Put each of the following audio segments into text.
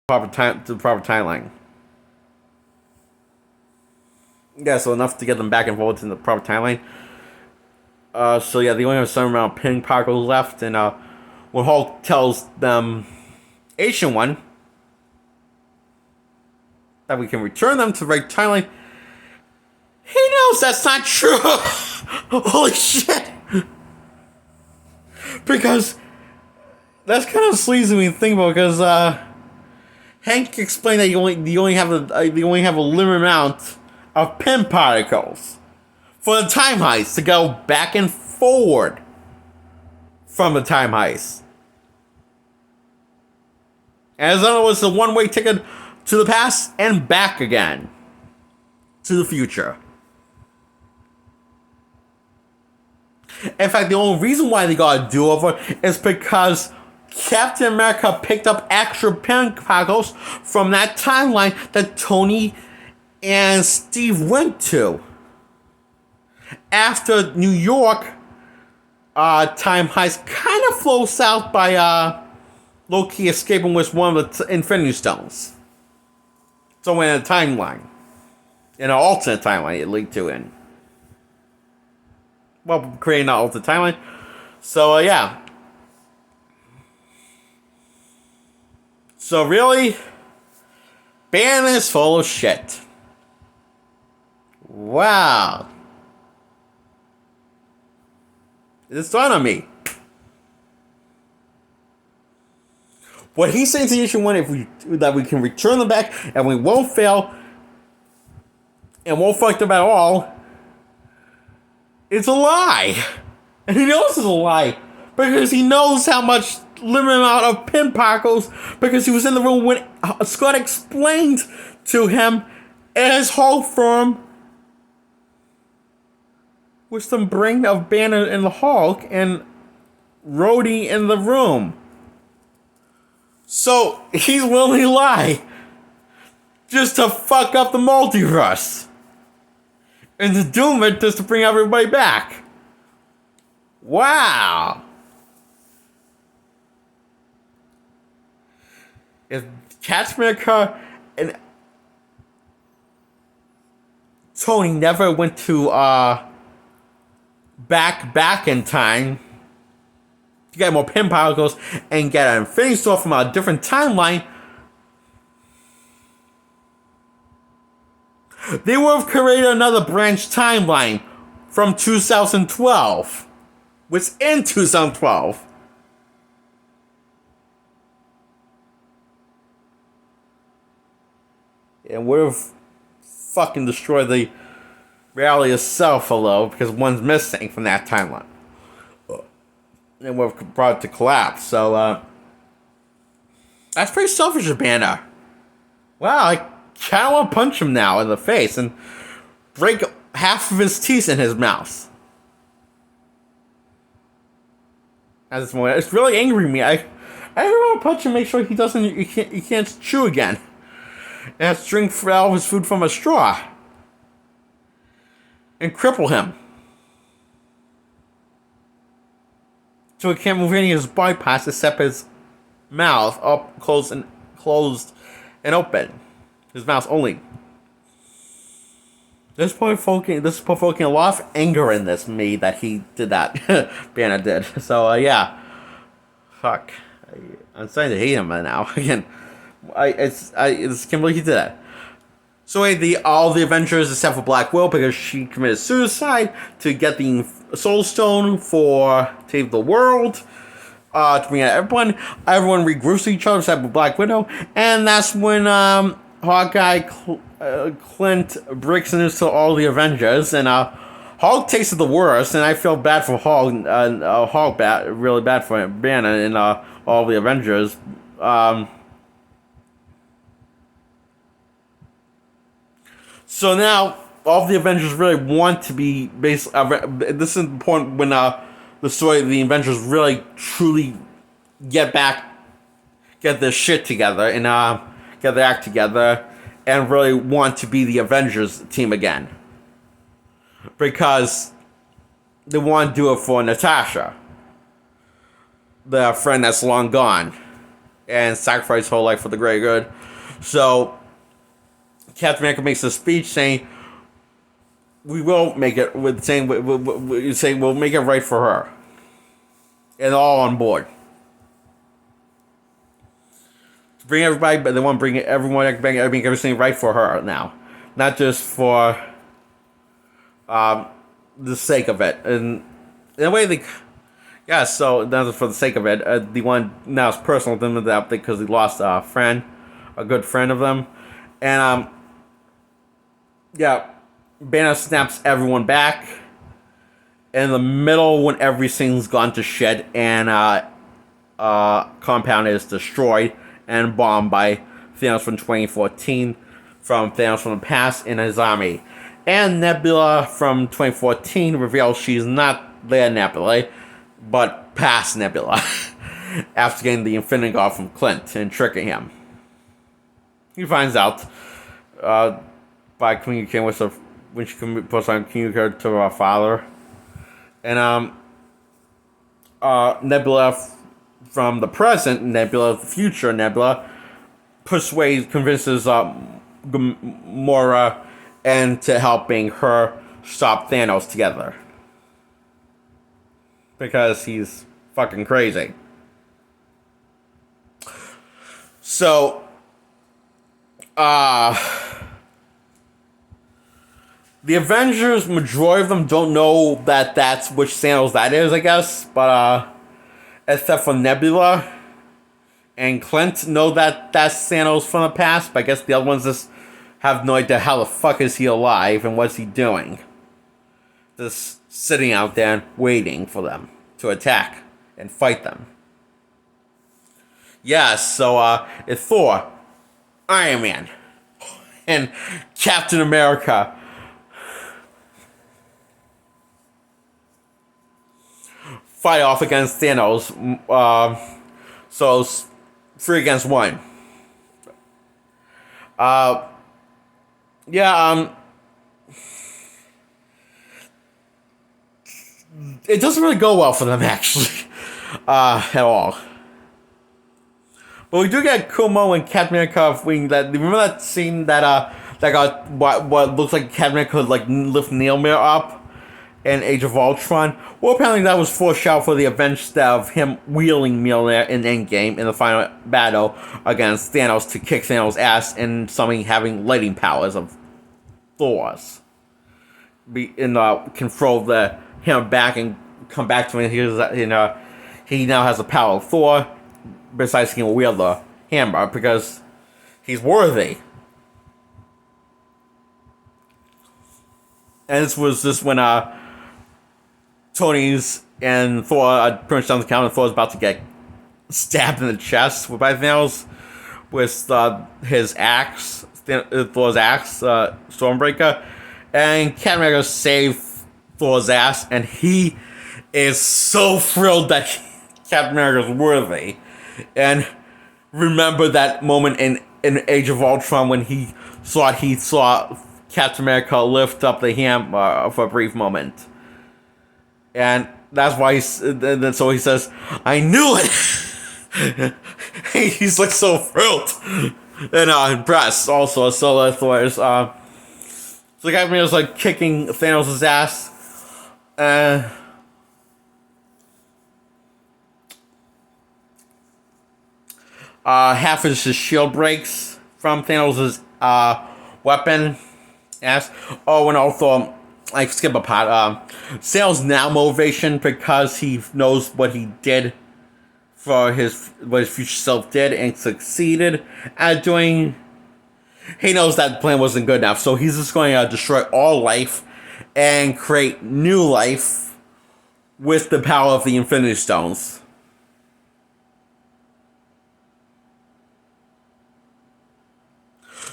the proper timeline. Yeah, so enough to get them back and forth in the proper timeline. So yeah, they only have a certain amount of pin particles left, and when Hulk tells them, Asian one, that we can return them to the right timeline, he knows that's not true. Holy shit! Because that's kind of sleazy when you think about it, because Hank explained that you only have a limited amount of pin particles for the time heist to go back and forward from the time heist. And as though it was a one-way ticket to the past and back again to the future. In fact, the only reason why they got a do-over is because Captain America picked up extra pin particles from that timeline that Tony and Steve went to. After New York time heist kind of flows south by Loki escaping with one of the Infinity Stones. So in a timeline. In an alternate timeline it leaked to in. Well, creating an alternate timeline. So, yeah. So, really, Banner is full of shit. Wow. It's dawned on me. What he's saying to the issue one, that we can return them back and we won't fail and won't fuck them at all, it's a lie. And he knows it's a lie. Because he knows how much limited amount of pin particles, because he was in the room when Scott explained to him in his whole form with some brain of Banner and the Hulk and Rhodey in the room. So he's willing to lie just to fuck up the multiverse. And to doom it just to bring everybody back. Wow. If Captain America and Tony never went to back in time to get more pin particles and get an Infinity Stone from a different timeline, they would have created another branch timeline from 2012. Was in 2012. And would have fucking destroyed the reality itself a little, because one's missing from that timeline. And would have brought it to collapse. So, that's pretty selfish of Banner. Wow, I kind of want to punch him now in the face and break half of his teeth in his mouth. At this moment, it's really angering me. I want to punch him, make sure he can't chew again. And has to drink all his food from a straw. And cripple him. So he can't move any of his body parts except his mouth up, closed and open. His mouth only. This is provoking a lot of anger in me that he did that. Banner did. So, yeah. Fuck. I'm starting to hate him now. Again, I can't believe he did that. So, all the Avengers except for Black Widow, because she committed suicide to get the Soul Stone to save the world. To bring out everyone. Everyone regroups to each other except for Black Widow. And that's when Hawkeye Clint breaks into all the Avengers, and Hulk tasted the worst, and I feel bad for Hulk, really bad for Banner and all the Avengers. So now all the Avengers really want to be this is the point when the Avengers really truly get their shit together and get their act together and really want to be the Avengers team again. Because they want to do it for Natasha, the friend that's long gone and sacrifice her whole life for the greater good. So Captain America makes a speech saying, "We will make it." With saying, "We'll make it right for her," and all on board. To bring everybody, but they want to bring everyone, bring everything right for her now, not just for the sake of it. And in a way, yeah. So not just for the sake of it. The one now is personal to them that because he lost a friend, a good friend of them, and yeah. Banner snaps everyone back in the middle when everything's gone to shit and compound is destroyed and bombed by Thanos from 2014 from Thanos from the past in his army. And Nebula from 2014 reveals she's not their Nebula, but past Nebula after getting the Infinity Guard from Clint and tricking him. He finds out by communicating with her when she posts on communicated to her father. And Nebula from the present, Nebula the future, Nebula convinces Gamora into helping her stop Thanos together. Because he's fucking crazy. So, the Avengers, majority of them don't know that that's which Thanos that is, I guess. But, except for Nebula and Clint know that that's Thanos from the past. But I guess the other ones just have no idea how the fuck is he alive and what's he doing. Just sitting out there and waiting for them to attack and fight them. Yeah, so, it's Thor, Iron Man, and Captain America fight off against Thanos. So it's 3 against 1. It doesn't really go well for them actually, at all. But we do get a cool moment when Captain America remember that scene that got what looks like Captain America could like lift Mjolnir up in Age of Ultron. Well, apparently that was foreshadow for the Avengers of him wielding Mjolnir in Endgame in the final battle against Thanos to kick Thanos' ass and something having lighting powers of Thor's. Control him back and come back to him. He now has the power of Thor. Besides, he can wield the hammer because he's worthy. And this was just when Tony's and Thor pretty much down the count, and Thor's about to get stabbed in the chest by Thanos with his axe, Thor's axe, Stormbreaker, and Captain America saved Thor's ass, and he is so thrilled that Captain America is worthy. And remember that moment in Age of Ultron when he saw Captain America lift up the hammer for a brief moment. And that's why so he says, "I knew it!" He's like so thrilled and impressed also. So Thor's so Captain America's like kicking Thanos' ass. Half of his shield breaks from Thanos' weapon. Yes. Oh, and also, skip a part. Thanos' now motivation because he knows what he did for what his future self did and succeeded at doing. He knows that the plan wasn't good enough, so he's just going to destroy all life and create new life with the power of the Infinity Stones.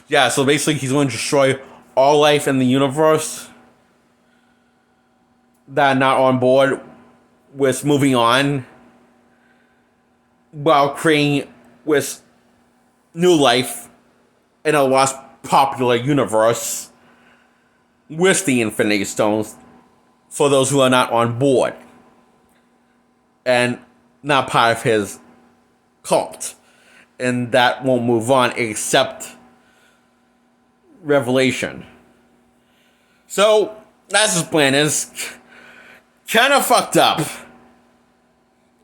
Yeah, so basically he's going to destroy all life in the universe that are not on board with moving on while creating with new life in a less popular universe with the Infinity Stones for those who are not on board and not part of his cult. and that won't move on except Revelation. So that's his plan. Is kind of fucked up.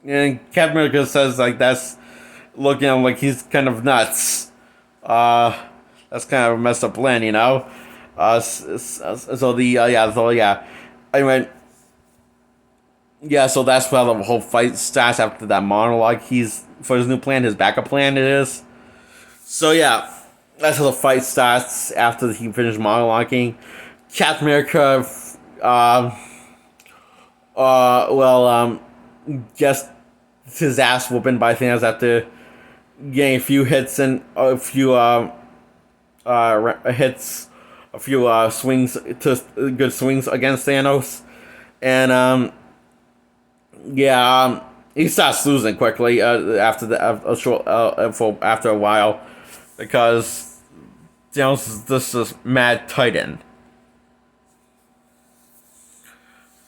And Captain America says like that's looking at him like he's kind of nuts. That's kind of a messed up plan, you know. Anyway, yeah. So that's how the whole fight starts after that monologue. He's for his new plan, his backup plan. It is. So yeah, that's how the fight starts after he finished monologuing. Captain America, just his ass whooping by Thanos after getting a few hits and a few hits, a few swings to good swings against Thanos, and he starts losing quickly after after a while because Thanos is this mad titan,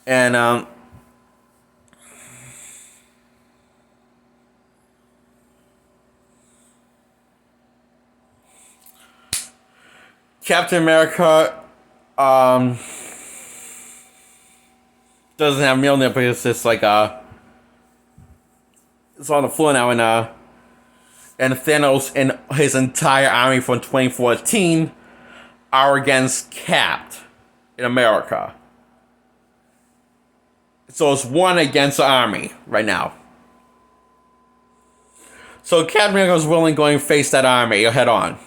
and Captain America doesn't have Mjolnir because it's like it's on the floor now, and Thanos and his entire army from 2014 are against Cap in America. So it's one against the army right now. So Captain America was willing going to face that army head on.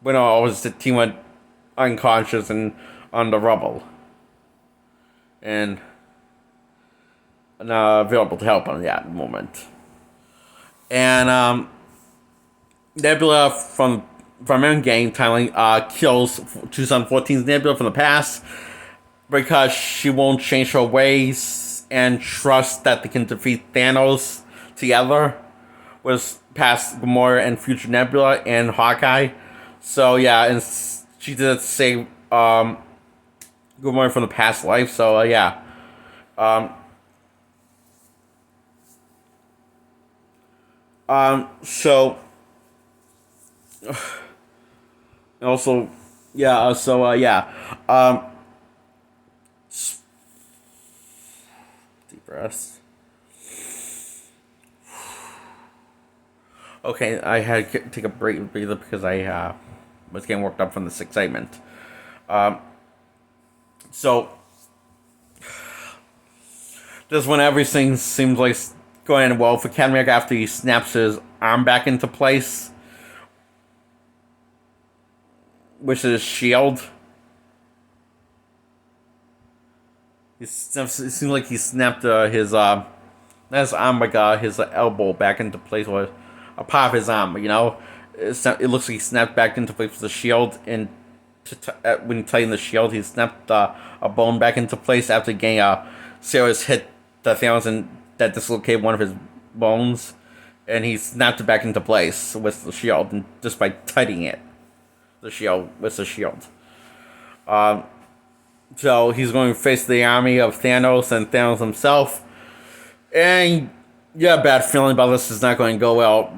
When the team went unconscious and on the rubble. And not available to help on that moment. And Nebula from Endgame timeline kills 2014's Nebula from the past because she won't change her ways and trust that they can defeat Thanos together with past Gamora and future Nebula and Hawkeye. So yeah, and she did say Gamora from the past life. So yeah. So also deep breaths. Okay, I had to take a breather because I was getting worked up from this excitement. So just when everything seems like going well for Captain America after he snaps his arm back into place, which is his shield. It seems like he snapped his not his arm, like his elbow back into place, or a part of his arm. You know, it looks like he snapped back into place with the shield, and when he tightened the shield, he snapped a bone back into place after getting a serious hit that Thanos and that dislocated one of his bones, and he snapped it back into place with the shield, and just by tightening it, the shield. So he's going to face the army of Thanos and Thanos himself, and you have a bad feeling about this is not going to go well,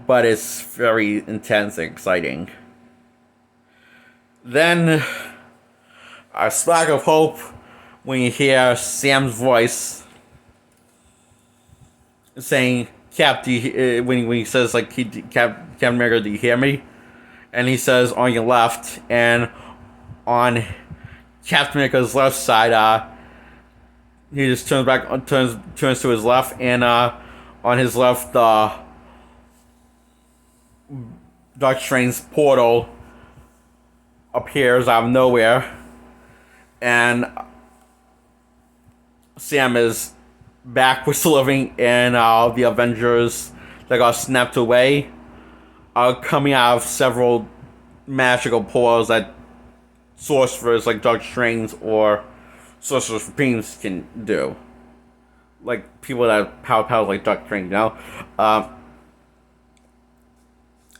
but it's very intense and exciting. Then, a spark of hope when you hear Sam's voice saying, "Cap, do you, when he says like, Captain America, do you hear me?" And he says, "On your left," and on Captain America's left side, he just turns to his left, and on his left, Doctor Strange's portal appears out of nowhere, and Sam is back with the living, and the Avengers that got snapped away are coming out of several magical portals that sorcerers like Doctor Strange or Sorcerer Supremes can do. Like people that have power like Doctor Strange, you know?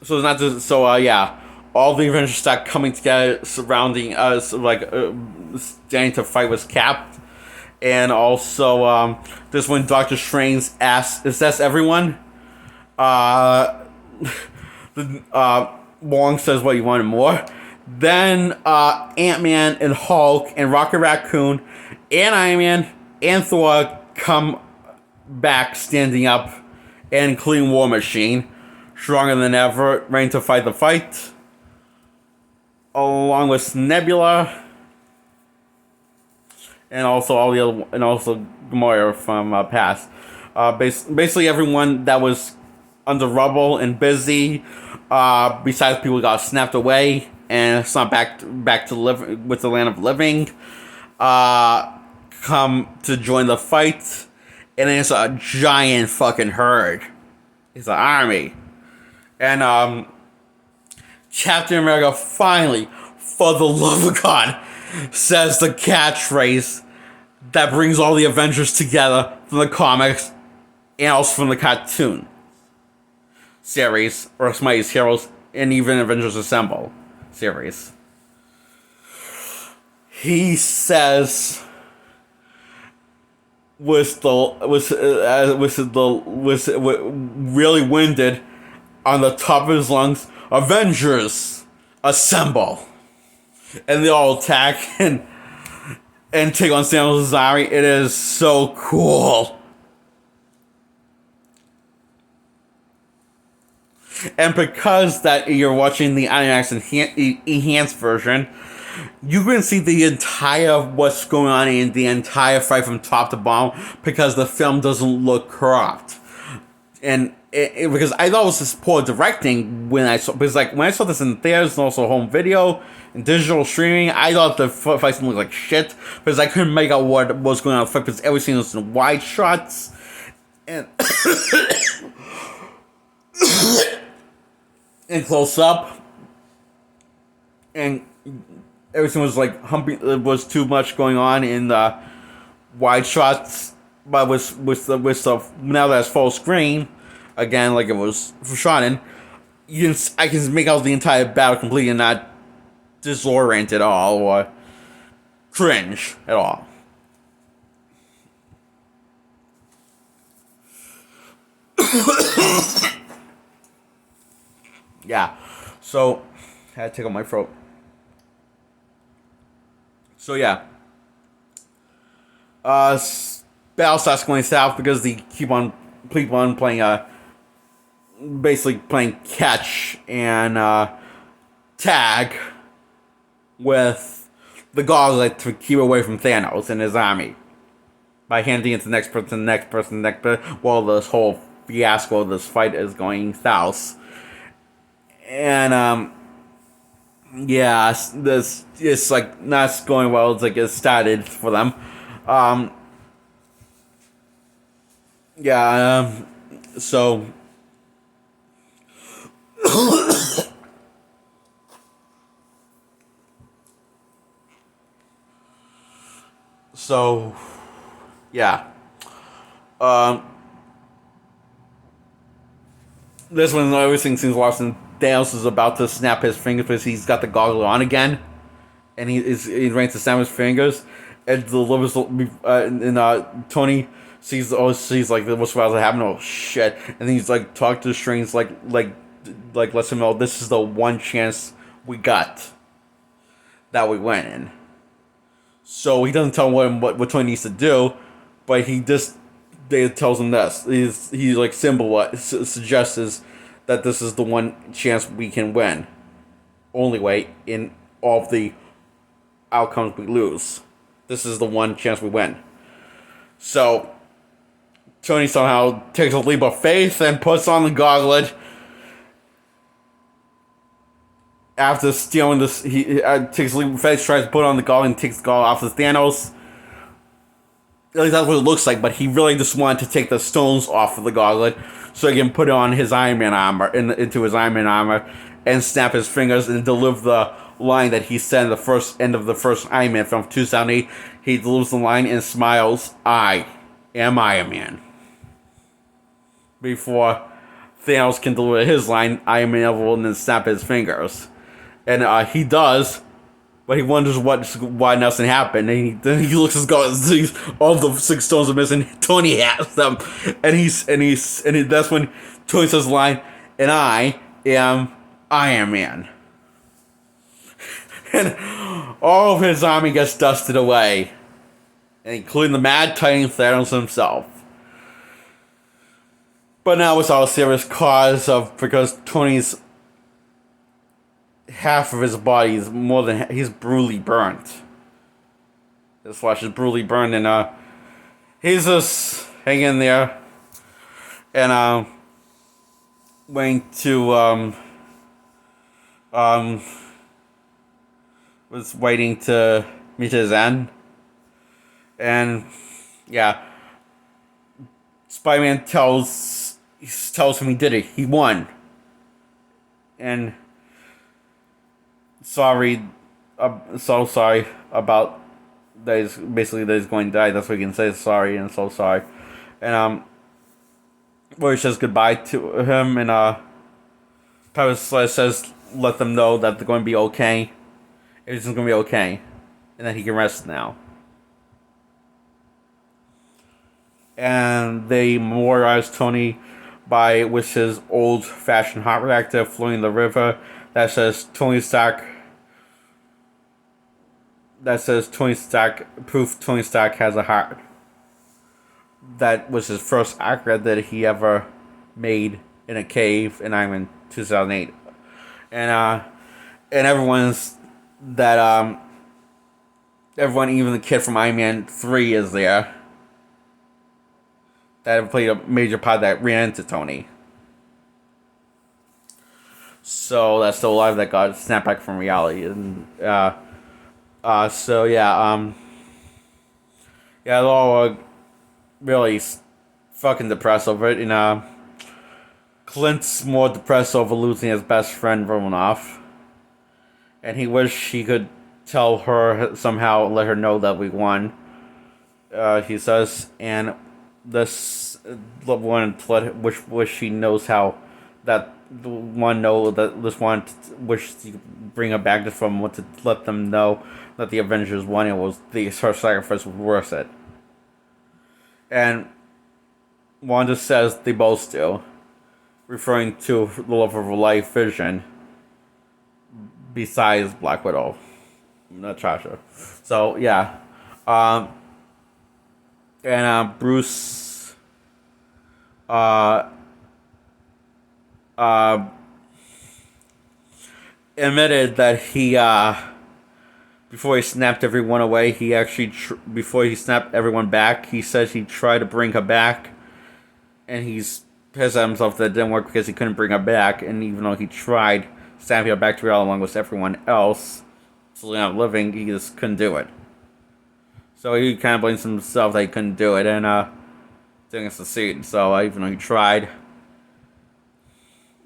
So it's not just, all the Avengers start coming together surrounding us, standing to fight with Cap. And also, this when Doctor Strange asks everyone, Wong says what you wanted more. Then Ant-Man and Hulk and Rocket Raccoon and Iron Man and Thor come back standing up, and including War Machine, stronger than ever, ready to fight the fight. Along with Nebula and also all the other, and also Gamora from past. Basically everyone that was under rubble and busy, besides people who got snapped away and it's not back to live with the land of living, come to join the fight, and it's a giant fucking herd. It's an army, and Captain America finally, for the love of God, says the catchphrase that brings all the Avengers together from the comics and also from the cartoon series, or Mighty's Heroes, and even Avengers Assemble series. He says, was really winded on the top of his lungs, "Avengers, assemble!" And they all attack and take on Thanos' army. It is so cool. And because that you're watching the Imax enhanced version, you can see the entire what's going on in the entire fight from top to bottom, because the film doesn't look corrupt. And because I thought it was just poor directing when I saw this in theaters and also home video and digital streaming, I thought the fight looked like shit because I couldn't make out what was going on in the fight because everything was in wide shots and and close up, and everything was like humping. It was too much going on in the wide shots, but with the now that it's full screen again, like it was shot in, I can make out the entire battle completely and not disorient at all or cringe at all. Yeah, so I had to take out my throat. So yeah, battle starts going south because they keep on playing basically playing catch and tag with the gauntlet to keep away from Thanos and his army by handing it to the next person, while this whole fiasco of this fight is going south. And yeah, this it's like not going well. It's like it started for them. Yeah. So. So. Yeah. This one, everything seems lost, and Thanos is about to snap his fingers because he's got the goggle on again, and he's ready to snap his fingers, and delivers. Tony sees like what's about to happen. Oh shit! And then he's like talk to the strings like lets him know this is the one chance we got that we went in. So he doesn't tell him what Tony needs to do, but he tells him this. He like suggests that this is the one chance we can win. Only way in all of the outcomes we lose. This is the one chance we win. So Tony somehow takes a leap of faith and puts on the gauntlet. After stealing this, he takes a leap of faith, tries to put on the gauntlet, and takes the gauntlet off of Thanos. At least that's what it looks like, but he really just wanted to take the stones off of the gauntlet so he can put it on his Iron Man armor, into his Iron Man armor, and snap his fingers and deliver the line that he said in the first end of the first Iron Man film, 2008. He delivers the line and smiles, "I am Iron Man." Before Thanos can deliver his line, Iron Man will then snap his fingers. And he does, but he wonders why nothing happened. And then he looks at his sees all the 6 stones are missing. Tony has them, and that's when Tony says the line, and I am Iron Man. And all of his army gets dusted away, including the Mad Titan Thanos himself. But now it's all serious cause of because Tony's half of his body is more than he's brutally burnt. His flesh is brutally burned, and he's just hanging there and waiting to was waiting to meet his end. And yeah, Spider-Man tells him he did it. He won. And sorry, so sorry about that. He's basically that he's going to die. That's what he can say. Sorry and so sorry. And where he says goodbye to him, and Travis says let them know that they're going to be okay. Everything's going to be okay, and that he can rest now. And they memorialize Tony with his old-fashioned heart reactor floating in the river that says Tony Stark. That says Tony Stark, proof Tony Stark has a heart. That was his first accurate that he ever made in a cave in Iron Man 2008. And everyone's that everyone, even the kid from Iron Man 3 is there. That played a major part that ran into Tony. So that's still alive that got snapped back from reality. And so yeah, they're all really fucking depressed over it. And Clint's more depressed over losing his best friend Romanoff. And he wished he could tell her somehow, let her know that we won. He says, and this one wish she knows how that one know that this one wish to bring her back from to let them know that the Avengers won. It was her sacrifice was worth it. And Wanda says they both do, referring to the love of her life, Vision, besides Black Widow, Natasha. So yeah, and Bruce admitted that he before he snapped everyone away, he actually before he snapped everyone back, he says he tried to bring her back, and he's pissed at himself that it didn't work because he couldn't bring her back. And even though he tried snapping her back to reality along with everyone else, still not living, he just couldn't do it. So he kind of blames himself that he couldn't do it, and didn't succeed. So even though he tried,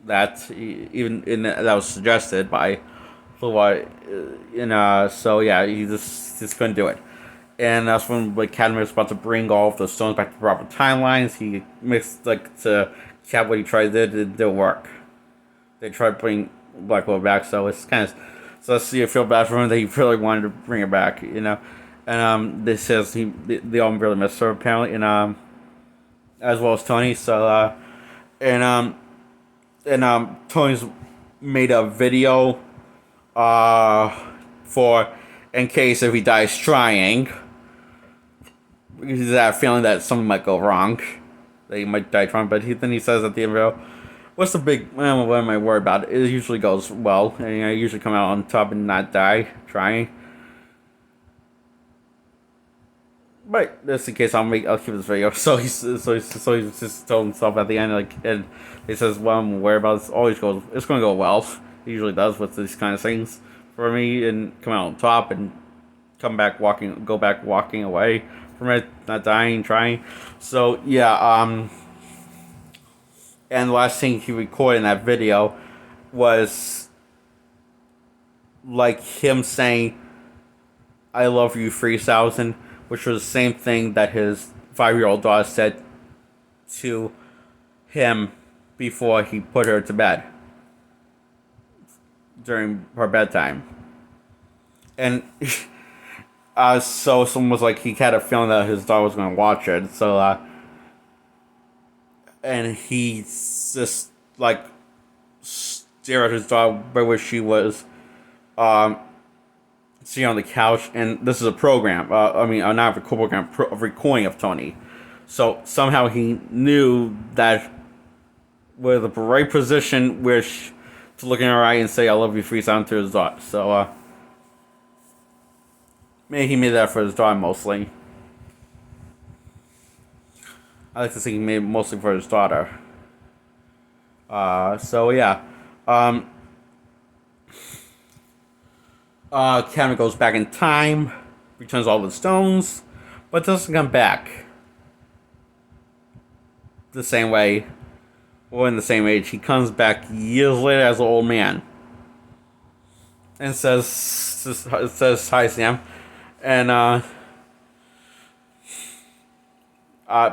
that that was suggested by so yeah, he just couldn't do it. And that's when Academy was about to bring all of the stones back to proper timelines. He mixed to cap what he tried to do, it didn't work. They tried to bring Black Widow back, so it's kind of so let's see. I feel bad for him that he really wanted to bring her back, And this says they all really miss her apparently, and as well as Tony. So and Tony's made a video for in case if he dies trying. He's that feeling that something might go wrong, that he might die trying. But then he says at the end, "What's the big? What am I worried about? It usually goes well, and I usually come out on top and not die trying." But just in case, I'll keep this video. So he's just told himself at the end, and he says, "Well, I'm worried about it. Always goes. It's going to go well. It usually does with these kind of things for me, and come out on top and go back walking away from it, not dying, trying." So yeah, and the last thing he recorded in that video was him saying, "I love you 3000," which was the same thing that his 5-year-old daughter said to him before he put her to bed during her bedtime. And so someone was like, he had a feeling that his daughter was going to watch it. So, and he's just stare at his daughter where she was um, sitting on the couch, and this is a program. Not a program, a recording of Tony. So somehow he knew that with the right position, to look in her eye and say "I love you" 3 times to his daughter. So maybe he made that for his daughter mostly. I like to think he made it mostly for his daughter. So yeah. Um, Cameron goes back in time, returns all the stones, but doesn't come back the same way or in the same age. He comes back years later as an old man and says hi, Sam, and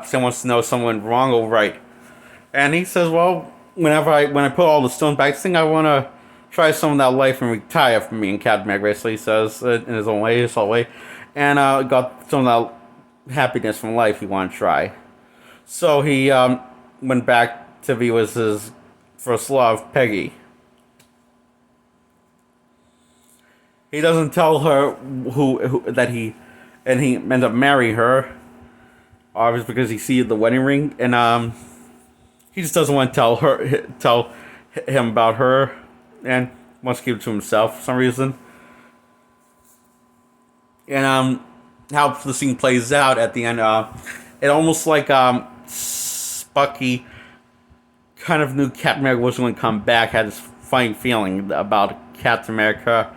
Sam wants to know if someone wrong or right, and he says, well, when I put all the stones back, I think I want to try some of that life and retire from me. And Captain America basically says in his own way, and got some of that happiness from life he wanted to try. So he went back to be with his first love, Peggy. He doesn't tell her who that he ends up marrying her, obviously because he sees the wedding ring, and he just doesn't want to tell him about her, and wants to keep it to himself for some reason. And how the scene plays out at the end, it almost like Spucky kind of knew Captain America wasn't going to come back, had this funny feeling about Captain America